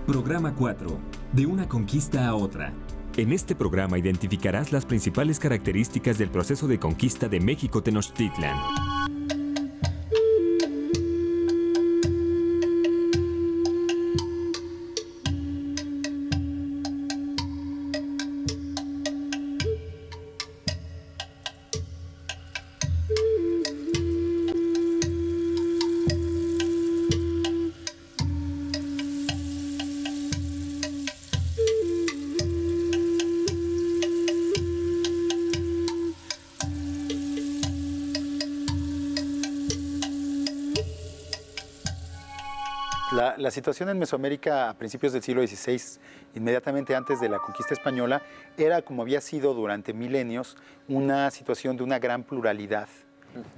Programa 4. De una conquista a otra. En este programa identificarás las principales características del proceso de conquista de México Tenochtitlan. La situación en Mesoamérica a principios del siglo XVI, inmediatamente antes de la conquista española, era, como había sido durante milenios, una situación de una gran pluralidad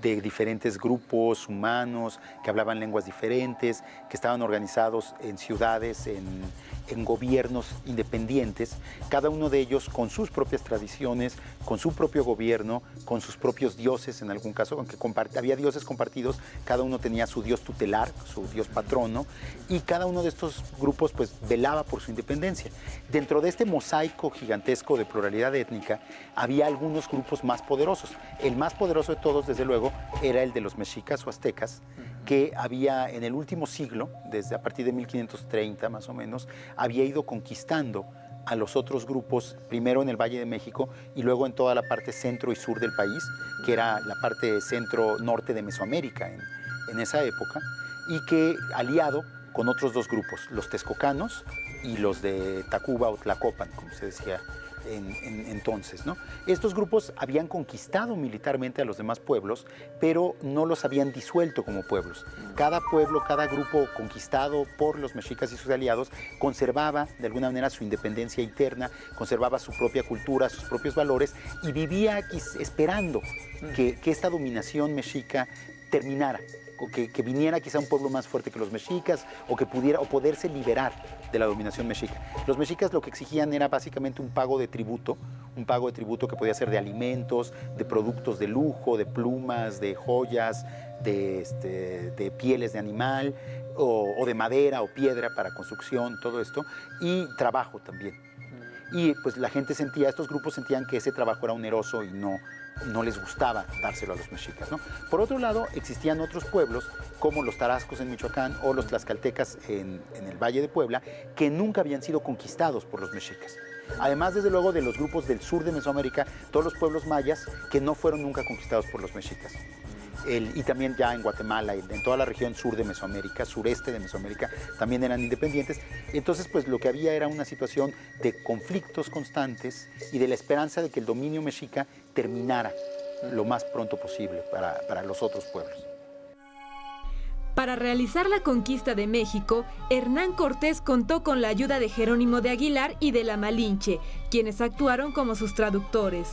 de diferentes grupos humanos que hablaban lenguas diferentes, que estaban organizados en ciudades, en gobiernos independientes, cada uno de ellos con sus propias tradiciones, con su propio gobierno, con sus propios dioses en algún caso, aunque había dioses compartidos, cada uno tenía su dios tutelar, su dios patrono, y cada uno de estos grupos pues velaba por su independencia. Dentro de este mosaico gigantesco de pluralidad étnica había algunos grupos más poderosos. El más poderoso de todos, desde luego, era el de los mexicas o aztecas, que había en el último siglo, desde a partir de 1530 más o menos, había ido conquistando a los otros grupos, primero en el Valle de México y luego en toda la parte centro y sur del país, que era la parte centro-norte de Mesoamérica en esa época, y que aliado con otros dos grupos, los texcocanos y los de Tacuba o Tlacopan, como se decía entonces, ¿no? Estos grupos habían conquistado militarmente a los demás pueblos, pero no los habían disuelto como pueblos. Cada pueblo, cada grupo conquistado por los mexicas y sus aliados conservaba de alguna manera su independencia interna, conservaba su propia cultura, sus propios valores y vivía esperando que esta dominación mexica terminara, o que viniera quizá un pueblo más fuerte que los mexicas, o que poderse liberar de la dominación mexica. Los mexicas lo que exigían era básicamente un pago de tributo que podía ser de alimentos, de productos de lujo, de plumas, de joyas, de pieles de animal, o de madera o piedra para construcción, todo esto, y trabajo también. Y pues la gente estos grupos sentían que ese trabajo era oneroso y no les gustaba dárselo a los mexicas, ¿no? Por otro lado, existían otros pueblos, como los tarascos en Michoacán o los tlaxcaltecas en el Valle de Puebla, que nunca habían sido conquistados por los mexicas. Además, desde luego, de los grupos del sur de Mesoamérica, todos los pueblos mayas que no fueron nunca conquistados por los mexicas. Y también ya en Guatemala, en toda la región sur de Mesoamérica, sureste de Mesoamérica, también eran independientes. Entonces, pues lo que había era una situación de conflictos constantes y de la esperanza de que el dominio mexica terminara lo más pronto posible para los otros pueblos. Para realizar la conquista de México, Hernán Cortés contó con la ayuda de Jerónimo de Aguilar y de la Malinche, quienes actuaron como sus traductores.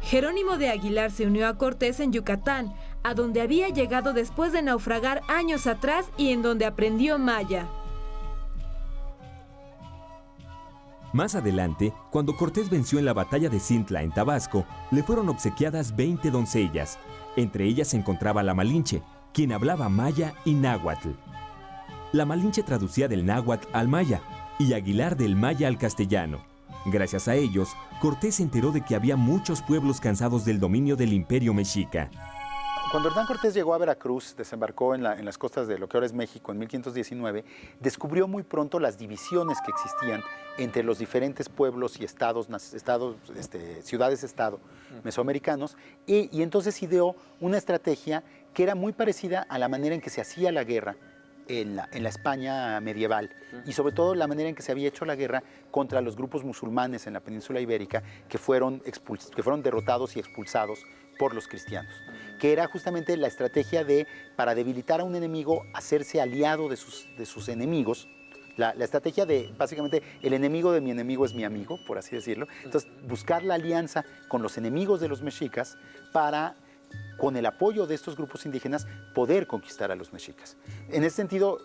Jerónimo de Aguilar se unió a Cortés en Yucatán, a donde había llegado después de naufragar años atrás y en donde aprendió maya. Más adelante, cuando Cortés venció en la batalla de Cintla en Tabasco, le fueron obsequiadas 20 doncellas. Entre ellas se encontraba la Malinche, quien hablaba maya y náhuatl. La Malinche traducía del náhuatl al maya y Aguilar del maya al castellano. Gracias a ellos, Cortés se enteró de que había muchos pueblos cansados del dominio del imperio mexica. Cuando Hernán Cortés llegó a Veracruz, desembarcó en las costas de lo que ahora es México en 1519, descubrió muy pronto las divisiones que existían entre los diferentes pueblos y ciudades-estado mesoamericanos, y entonces ideó una estrategia que era muy parecida a la manera en que se hacía la guerra en la España medieval, y sobre todo la manera en que se había hecho la guerra contra los grupos musulmanes en la península ibérica que fueron derrotados y expulsados por los cristianos, que era justamente la estrategia para debilitar a un enemigo, hacerse aliado de sus enemigos. La estrategia de, básicamente, el enemigo de mi enemigo es mi amigo, por así decirlo. Entonces, buscar la alianza con los enemigos de los mexicas para, con el apoyo de estos grupos indígenas, poder conquistar a los mexicas. En ese sentido,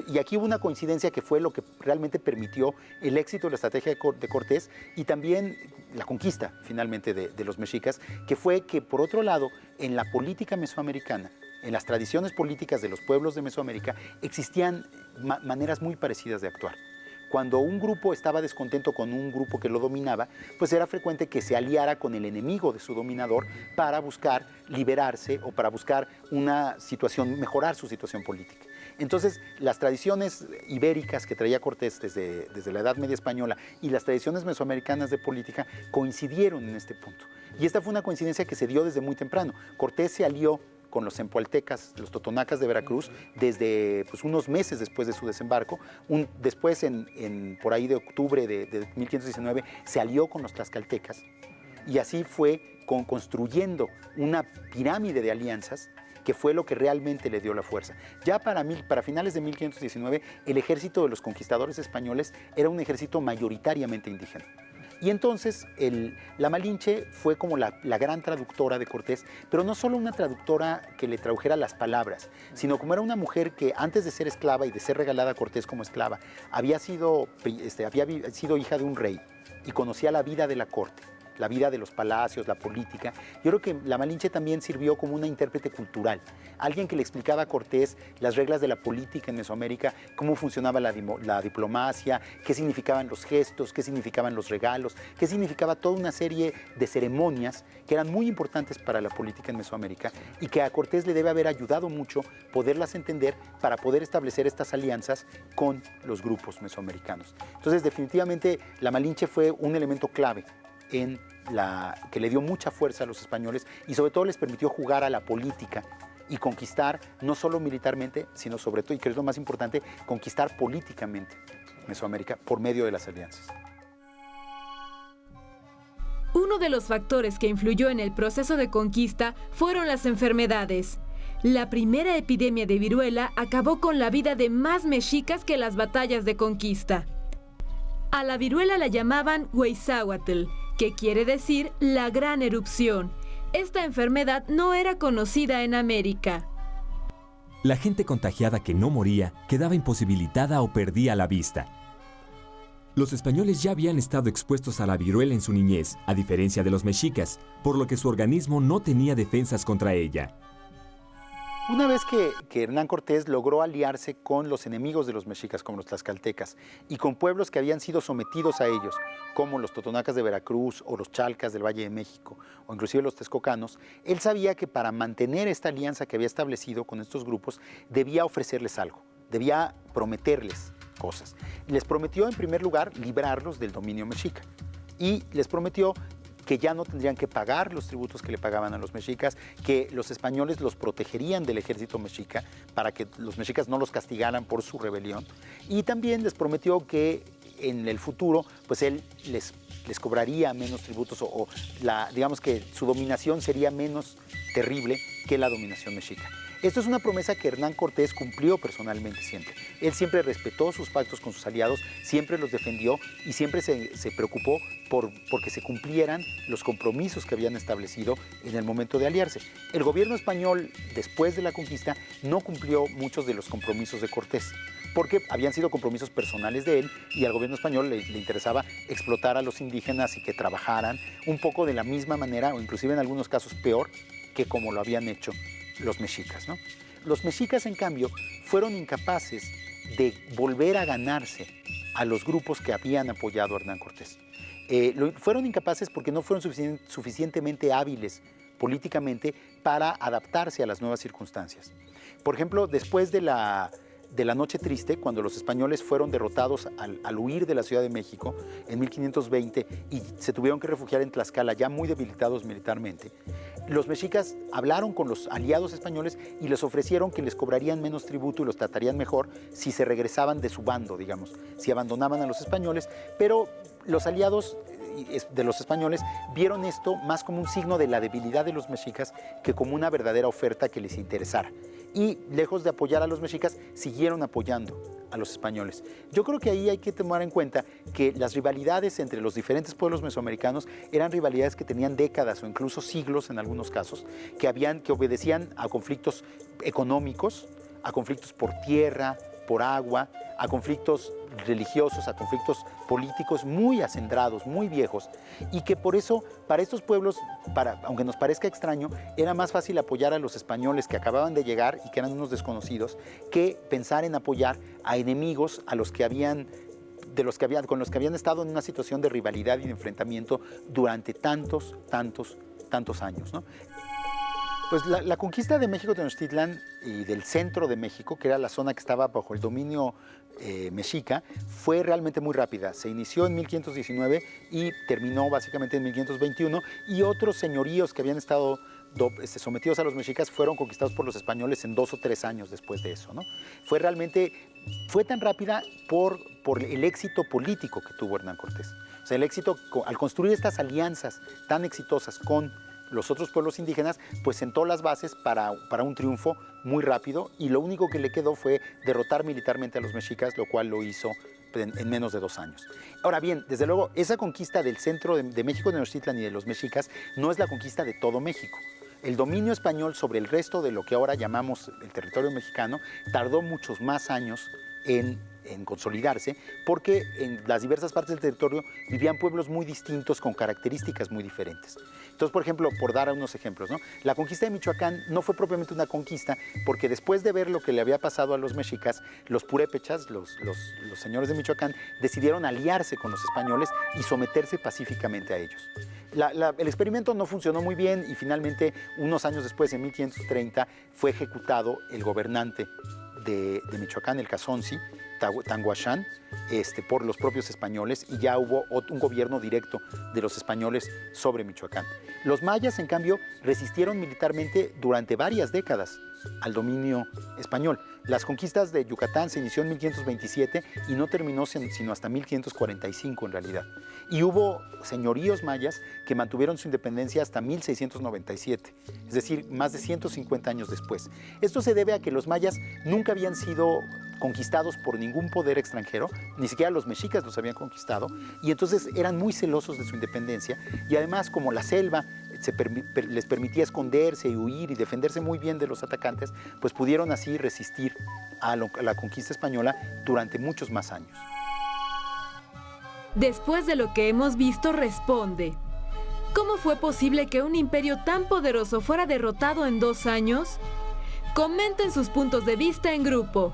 y aquí hubo una coincidencia que fue lo que realmente permitió el éxito de la estrategia de Cortés y también la conquista, finalmente, de los mexicas, que fue que, por otro lado, en la política mesoamericana, en las tradiciones políticas de los pueblos de Mesoamérica, existían maneras muy parecidas de actuar. Cuando un grupo estaba descontento con un grupo que lo dominaba, pues era frecuente que se aliara con el enemigo de su dominador para buscar liberarse o para buscar una situación, mejorar su situación política. Entonces, las tradiciones ibéricas que traía Cortés desde la Edad Media española y las tradiciones mesoamericanas de política coincidieron en este punto. Y esta fue una coincidencia que se dio desde muy temprano. Cortés se alió con los zempoaltecas, los totonacas de Veracruz, desde unos meses después de su desembarco. Después, por ahí de octubre de 1519, se alió con los tlaxcaltecas y así fue construyendo una pirámide de alianzas que fue lo que realmente le dio la fuerza. Ya para finales de 1519, el ejército de los conquistadores españoles era un ejército mayoritariamente indígena. Y entonces la Malinche fue como la gran traductora de Cortés, pero no solo una traductora que le tradujera las palabras, sino como era una mujer que antes de ser esclava y de ser regalada a Cortés como esclava, había sido hija de un rey y conocía la vida de la corte, la vida de los palacios, la política. Yo creo que la Malinche también sirvió como una intérprete cultural, alguien que le explicaba a Cortés las reglas de la política en Mesoamérica, cómo funcionaba la diplomacia, qué significaban los gestos, qué significaban los regalos, qué significaba toda una serie de ceremonias que eran muy importantes para la política en Mesoamérica y que a Cortés le debe haber ayudado mucho poderlas entender para poder establecer estas alianzas con los grupos mesoamericanos. Entonces, definitivamente, la Malinche fue un elemento clave que le dio mucha fuerza a los españoles y sobre todo les permitió jugar a la política y conquistar no solo militarmente, sino sobre todo, y que es lo más importante, conquistar políticamente Mesoamérica por medio de las alianzas. Uno de los factores que influyó en el proceso de conquista fueron las enfermedades. La primera epidemia de viruela acabó con la vida de más mexicas que las batallas de conquista. A la viruela la llamaban Huizáhuatl, que quiere decir la gran erupción. Esta enfermedad no era conocida en América. La gente contagiada que no moría quedaba imposibilitada o perdía la vista. Los españoles ya habían estado expuestos a la viruela en su niñez, a diferencia de los mexicas, por lo que su organismo no tenía defensas contra ella. Una vez que Hernán Cortés logró aliarse con los enemigos de los mexicas, como los tlaxcaltecas, y con pueblos que habían sido sometidos a ellos, como los totonacas de Veracruz o los chalcas del Valle de México, o inclusive los texcocanos, él sabía que para mantener esta alianza que había establecido con estos grupos, debía ofrecerles algo, debía prometerles cosas. Les prometió, en primer lugar, librarlos del dominio mexica, y les prometió que ya no tendrían que pagar los tributos que le pagaban a los mexicas, que los españoles los protegerían del ejército mexica para que los mexicas no los castigaran por su rebelión. Y también les prometió que en el futuro, pues él les cobraría menos tributos digamos que su dominación sería menos terrible que la dominación mexica. Esto es una promesa que Hernán Cortés cumplió personalmente siempre. Él siempre respetó sus pactos con sus aliados, siempre los defendió y siempre se preocupó porque se cumplieran los compromisos que habían establecido en el momento de aliarse. El gobierno español, después de la conquista, no cumplió muchos de los compromisos de Cortés, porque habían sido compromisos personales de él y al gobierno español le interesaba explotar a los indígenas y que trabajaran un poco de la misma manera, o inclusive en algunos casos peor, que como lo habían hecho los mexicas, ¿no? Los mexicas, en cambio, fueron incapaces de volver a ganarse a los grupos que habían apoyado a Hernán Cortés. Fueron incapaces porque no fueron suficientemente hábiles políticamente para adaptarse a las nuevas circunstancias. Por ejemplo, después de la Noche Triste, cuando los españoles fueron derrotados al huir de la Ciudad de México en 1520 y se tuvieron que refugiar en Tlaxcala, ya muy debilitados militarmente, los mexicas hablaron con los aliados españoles y les ofrecieron que les cobrarían menos tributo y los tratarían mejor si se regresaban de su bando, digamos, si abandonaban a los españoles, pero los aliados de los españoles vieron esto más como un signo de la debilidad de los mexicas que como una verdadera oferta que les interesara. Y lejos de apoyar a los mexicas, siguieron apoyando a los españoles. Yo creo que ahí hay que tomar en cuenta que las rivalidades entre los diferentes pueblos mesoamericanos eran rivalidades que tenían décadas o incluso siglos en algunos casos, que obedecían a conflictos económicos, a conflictos por tierra, por agua, a conflictos religiosos, a conflictos políticos muy acendrados, muy viejos, y que por eso para estos pueblos, aunque nos parezca extraño, era más fácil apoyar a los españoles que acababan de llegar y que eran unos desconocidos, que pensar en apoyar a enemigos a los que habían con los que habían estado en una situación de rivalidad y de enfrentamiento durante tantos años, ¿no? Pues la conquista de México Tenochtitlan y del centro de México, que era la zona que estaba bajo el dominio mexica, fue realmente muy rápida. Se inició en 1519 y terminó básicamente en 1521, y otros señoríos que habían estado sometidos a los mexicas fueron conquistados por los españoles en 2 o 3 años después de eso, ¿no? Fue tan rápida por el éxito político que tuvo Hernán Cortés. O sea, el éxito al construir estas alianzas tan exitosas con los otros pueblos indígenas, pues sentó las bases para un triunfo muy rápido, y lo único que le quedó fue derrotar militarmente a los mexicas, lo cual lo hizo en menos de 2 años. Ahora bien, desde luego, esa conquista del centro de México Tenochtitlan y de los mexicas no es la conquista de todo México. El dominio español sobre el resto de lo que ahora llamamos el territorio mexicano tardó muchos más años en consolidarse, porque en las diversas partes del territorio vivían pueblos muy distintos con características muy diferentes. Entonces, por ejemplo, por dar unos ejemplos, ¿no? La conquista de Michoacán no fue propiamente una conquista, porque después de ver lo que le había pasado a los mexicas, los purépechas, los señores de Michoacán, decidieron aliarse con los españoles y someterse pacíficamente a ellos. El experimento no funcionó muy bien, y finalmente, unos años después, en 1530, fue ejecutado el gobernante de Michoacán, el Cazonzi, Tanguachán, por los propios españoles, y ya hubo un gobierno directo de los españoles sobre Michoacán. Los mayas, en cambio, resistieron militarmente durante varias décadas al dominio español. Las conquistas de Yucatán se inició en 1527 y no terminó sino hasta 1545 en realidad. Y hubo señoríos mayas que mantuvieron su independencia hasta 1697, es decir, más de 150 años después. Esto se debe a que los mayas nunca habían sido conquistados por ningún poder extranjero, ni siquiera los mexicas los habían conquistado, y entonces eran muy celosos de su independencia, y además, como la selva les permitía esconderse y huir y defenderse muy bien de los atacantes, pues pudieron así resistir a la conquista española durante muchos más años. Después de lo que hemos visto, responde: ¿cómo fue posible que un imperio tan poderoso fuera derrotado en 2 años? Comenten sus puntos de vista en grupo.